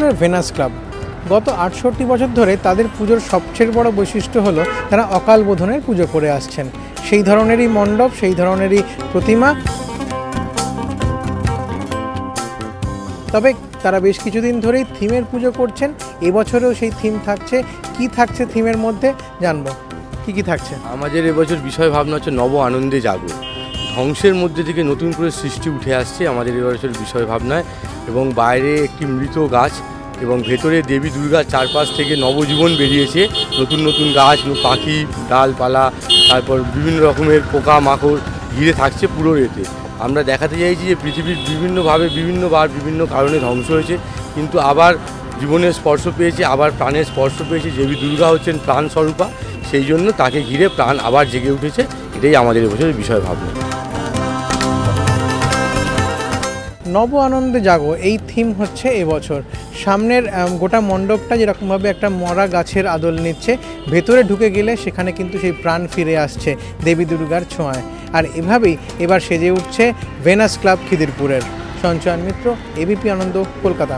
খিদিরপুরের venous club গত ৬৮ বছর ধরে তাদের পুজোর সবচেয়ে বড় বৈশিষ্ট্য হলো তারা অকাল বোধনের পুজো করে আসছেন। সেই ধরনেরই মণ্ডপ, সেই ধরনেরই প্রতিমা। তবে তারা বেশ কিছুদিন ধরেই থিমের পুজো করছেন। এবছরেও সেই থিম থাকছে। কি থাকছে থিমের মধ্যে জানবো। কি থাকছে? আমাদের এবছর বিষয় ভাবনা হচ্ছে নব আনন্দে জাগো। ধ্বংসের মধ্যে থেকে নতুন করে সৃষ্টি উঠে আসছে আমাদের এবছর বিষয় ভাবনায়। এবং বাইরে একটি মৃত গাছ এবং ভেতরে দেবী দুর্গার চারপাশ থেকে নবজীবন বেরিয়েছে। নতুন নতুন গাছ, পাখি, ডালপালা, তারপর বিভিন্ন রকমের পোকা মাকড় ঘিরে থাকছে পুরো এতে। আমরা দেখাতে চাইছি যে পৃথিবীর বিভিন্নভাবে বিভিন্নবার বিভিন্ন কারণে ধ্বংস হয়েছে, কিন্তু আবার জীবনের স্পর্শ পেয়েছে, আবার প্রাণের স্পর্শ পেয়েছে। দেবী দুর্গা হচ্ছেন প্রাণ স্বরূপা, সেই জন্য তাকে ঘিরে প্রাণ আবার জেগে উঠেছে। এটাই আমাদের এবছরের বিষয় ভাবনা। নব আনন্দে জাগো এই থিম হচ্ছে এবছর। সামনের গোটা মণ্ডপটা যেরকমভাবে একটা মরা গাছের আদল নিচ্ছে, ভেতরে ঢুকে গেলে সেখানে কিন্তু সেই প্রাণ ফিরে আসছে দেবী দুর্গার ছোঁয়ায়। আর এভাবেই এবার সেজে উঠছে ভেনাস ক্লাব খিদিরপুরের। সঞ্চয়ন মিত্র, এবিপি আনন্দ, কলকাতা।